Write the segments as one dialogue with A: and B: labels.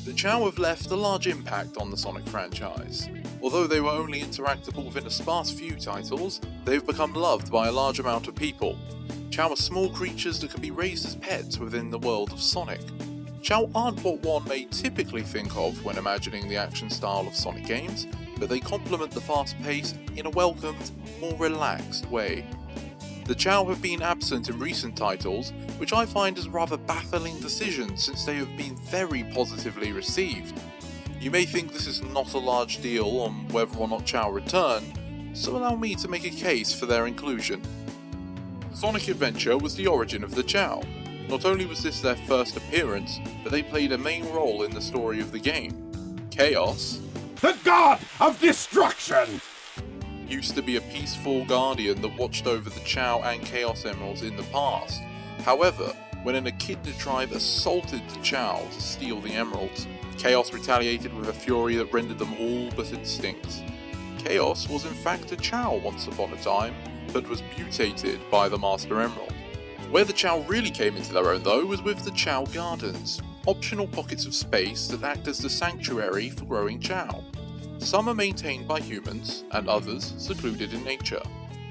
A: The Chao have left a large impact on the Sonic franchise. Although they were only interactable within a sparse few titles, they've become loved by a large amount of people. Chao are small creatures that can be raised as pets within the world of Sonic. Chao aren't what one may typically think of when imagining the action style of Sonic games, but they complement the fast pace in a welcomed, more relaxed way. The Chao have been absent in recent titles, which I find is a rather baffling decision since they have been very positively received. You may think this is not a large deal on whether or not Chao return, so allow me to make a case for their inclusion. Sonic Adventure was the origin of the Chao. Not only was this their first appearance, but they played a main role in the story of the game. Chaos,
B: the god of destruction,
A: used to be a peaceful guardian that watched over the Chao and Chaos Emeralds in the past. However, when an echidna tribe assaulted the Chao to steal the emeralds, Chaos retaliated with a fury that rendered them all but extinct. Chaos was in fact a Chao once upon a time, but was mutated by the Master Emerald. Where the Chao really came into their own though was with the Chao Gardens, optional pockets of space that act as the sanctuary for growing Chao. Some are maintained by humans, and others secluded in nature.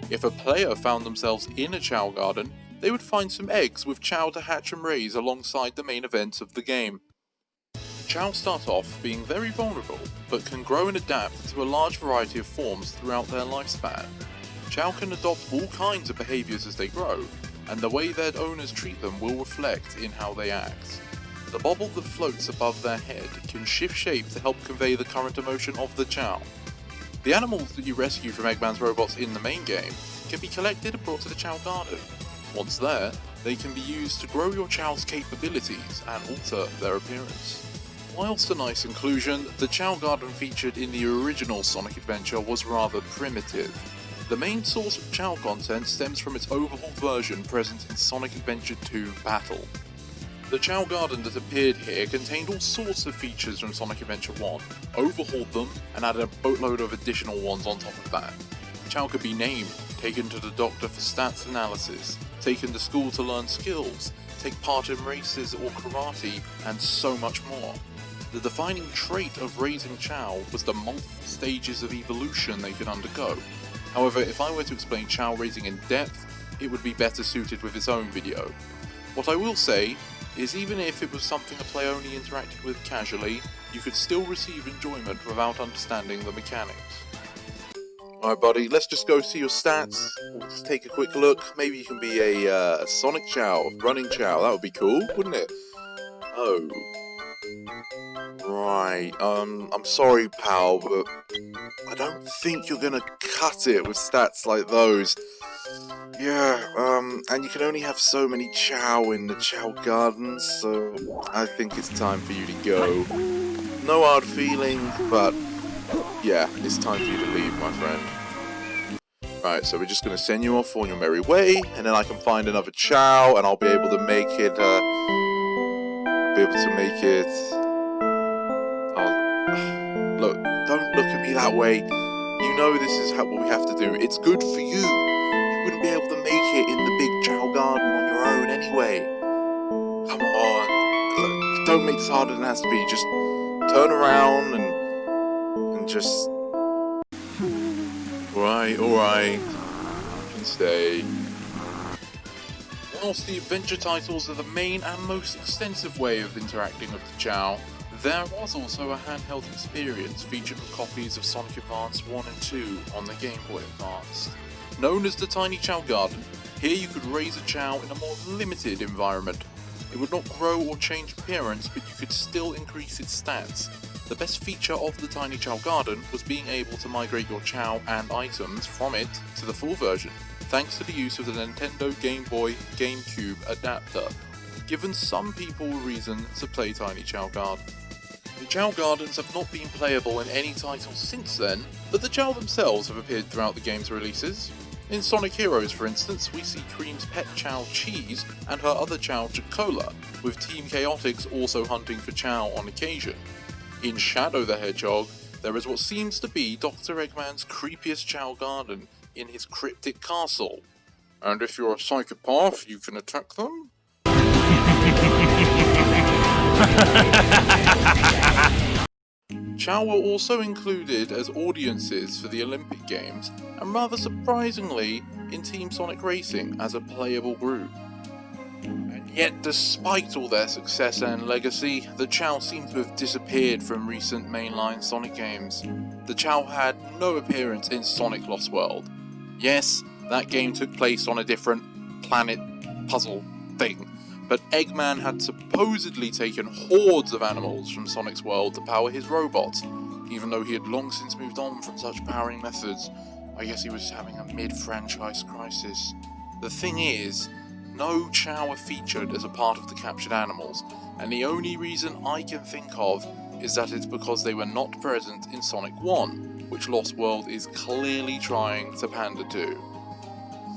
A: If a player found themselves in a Chao Garden, they would find some eggs with Chao to hatch and raise alongside the main events of the game. Chao start off being very vulnerable, but can grow and adapt to a large variety of forms throughout their lifespan. Chao can adopt all kinds of behaviours as they grow, and the way their owners treat them will reflect in how they act. The bubble that floats above their head can shift shape to help convey the current emotion of the Chao. The animals that you rescue from Eggman's robots in the main game can be collected and brought to the Chao Garden. Once there, they can be used to grow your Chao's capabilities and alter their appearance. Whilst a nice inclusion, the Chao Garden featured in the original Sonic Adventure was rather primitive. The main source of Chao content stems from its overhauled version present in Sonic Adventure 2 Battle. The Chao Garden that appeared here contained all sorts of features from Sonic Adventure 1, overhauled them, and added a boatload of additional ones on top of that. Chao could be named, taken to the doctor for stats analysis, taken to school to learn skills, take part in races or karate, and so much more. The defining trait of raising Chao was the multiple stages of evolution they could undergo. However, if I were to explain Chao raising in depth, it would be better suited with its own video. What I will say is even if it was something a player only interacted with casually, you could still receive enjoyment without understanding the mechanics. Alright buddy, let's just go see your stats, let's take a quick look. Maybe you can be a Sonic Chao, running Chao, that would be cool, wouldn't it? Oh. Right, I'm sorry pal, but I don't think you're gonna cut it with stats like those. Yeah, and you can only have so many Chao in the Chao Gardens, so I think it's time for you to go. No hard feelings, but yeah, it's time for you to leave, my friend. Right, so we're just gonna send you off on your merry way, and then I can find another Chao, and I'll be able to make it, Look, don't look at me that way. You know this is what we have to do. It's good for you. You wouldn't be able to make it in the big Chao Garden on your own anyway. Come on. Look, don't make this harder than it has to be. Just turn around and just... Alright. You can stay. Whilst the adventure titles are the main and most extensive way of interacting with the Chao, there was also a handheld experience featured with copies of Sonic Advance 1 and 2 on the Game Boy Advance. Known as the Tiny Chao Garden, here you could raise a Chao in a more limited environment. It would not grow or change appearance, but you could still increase its stats. The best feature of the Tiny Chao Garden was being able to migrate your Chao and items from it to the full version, thanks to the use of the Nintendo Game Boy GameCube adapter, given some people a reason to play Tiny Chao Garden. The Chao Gardens have not been playable in any title since then, but the Chao themselves have appeared throughout the game's releases. In Sonic Heroes, for instance, we see Cream's pet Chao Cheese and her other Chao Chocola, with Team Chaotix also hunting for Chao on occasion. In Shadow the Hedgehog, there is what seems to be Dr. Eggman's creepiest Chao Garden in his cryptic castle. And if you're a psychopath, you can attack them? Chao were also included as audiences for the Olympic Games, and rather surprisingly, in Team Sonic Racing as a playable group. And yet, despite all their success and legacy, the Chao seem to have disappeared from recent mainline Sonic games. The Chao had no appearance in Sonic Lost World. Yes, that game took place on a different planet puzzle thing, but Eggman had supposedly taken hordes of animals from Sonic's world to power his robots, even though he had long since moved on from such powering methods. I guess he was having a mid-franchise crisis. The thing is, no Chao are featured as a part of the captured animals, and the only reason I can think of is that it's because they were not present in Sonic 1, which Lost World is clearly trying to pander to.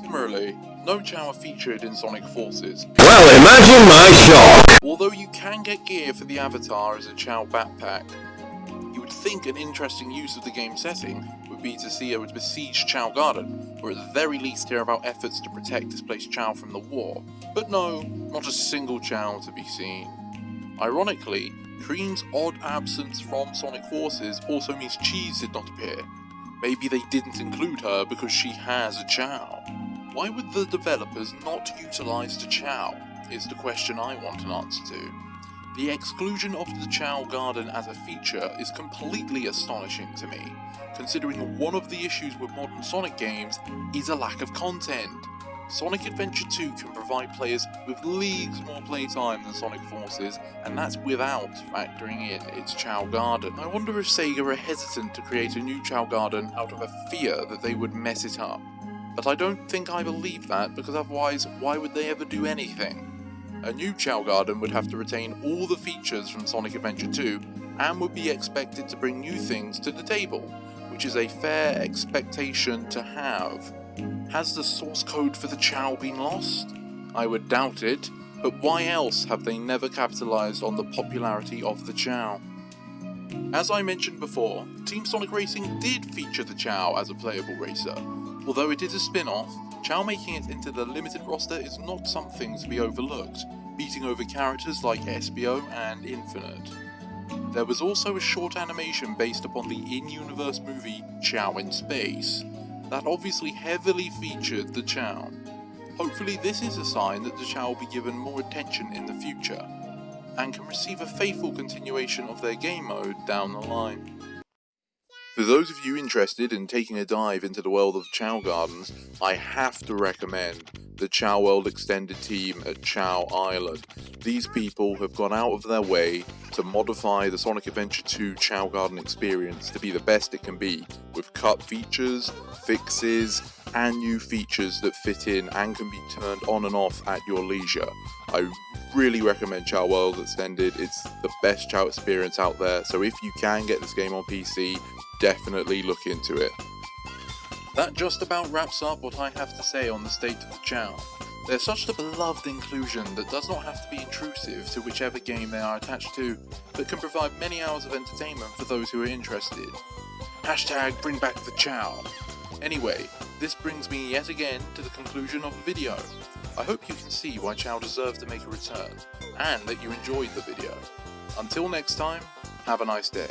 A: Similarly, no Chao are featured in Sonic Forces.
B: Well, imagine my shock!
A: Although you can get gear for the avatar as a Chao backpack, you would think an interesting use of the game setting would be to see a besieged Chao Garden, or at the very least hear about efforts to protect displaced Chao from the war. But no, not a single Chao to be seen. Ironically, Cream's odd absence from Sonic Forces also means Cheese did not appear. Maybe they didn't include her because she has a Chao. Why would the developers not utilise the Chao, is the question I want an answer to. The exclusion of the Chao Garden as a feature is completely astonishing to me, considering one of the issues with modern Sonic games is a lack of content. Sonic Adventure 2 can provide players with leagues more playtime than Sonic Forces, and that's without factoring in its Chao Garden. I wonder if Sega are hesitant to create a new Chao Garden out of a fear that they would mess it up. But I don't think I believe that, because otherwise, why would they ever do anything? A new Chao Garden would have to retain all the features from Sonic Adventure 2, and would be expected to bring new things to the table, which is a fair expectation to have. Has the source code for the Chao been lost? I would doubt it, but why else have they never capitalised on the popularity of the Chao? As I mentioned before, Team Sonic Racing did feature the Chao as a playable racer. Although it is a spin-off, Chao making it into the limited roster is not something to be overlooked, beating over characters like SBO and Infinite. There was also a short animation based upon the in-universe movie Chao in Space, that obviously heavily featured the Chao. Hopefully this is a sign that the Chao will be given more attention in the future, and can receive a faithful continuation of their game mode down the line. For those of you interested in taking a dive into the world of Chao Gardens, I have to recommend the Chao World Extended team at Chao Island. These people have gone out of their way to modify the Sonic Adventure 2 Chao Garden experience to be the best it can be, with cut features, fixes, and new features that fit in and can be turned on and off at your leisure. I really recommend Chao World Extended. It's the best Chao experience out there, so if you can get this game on PC, definitely look into it. That just about wraps up what I have to say on the state of the Chao. They're such a beloved inclusion that does not have to be intrusive to whichever game they are attached to, but can provide many hours of entertainment for those who are interested. Hashtag bring back the Chao. Anyway, this brings me yet again to the conclusion of the video. I hope you can see why Chao deserve to make a return, and that you enjoyed the video. Until next time, have a nice day.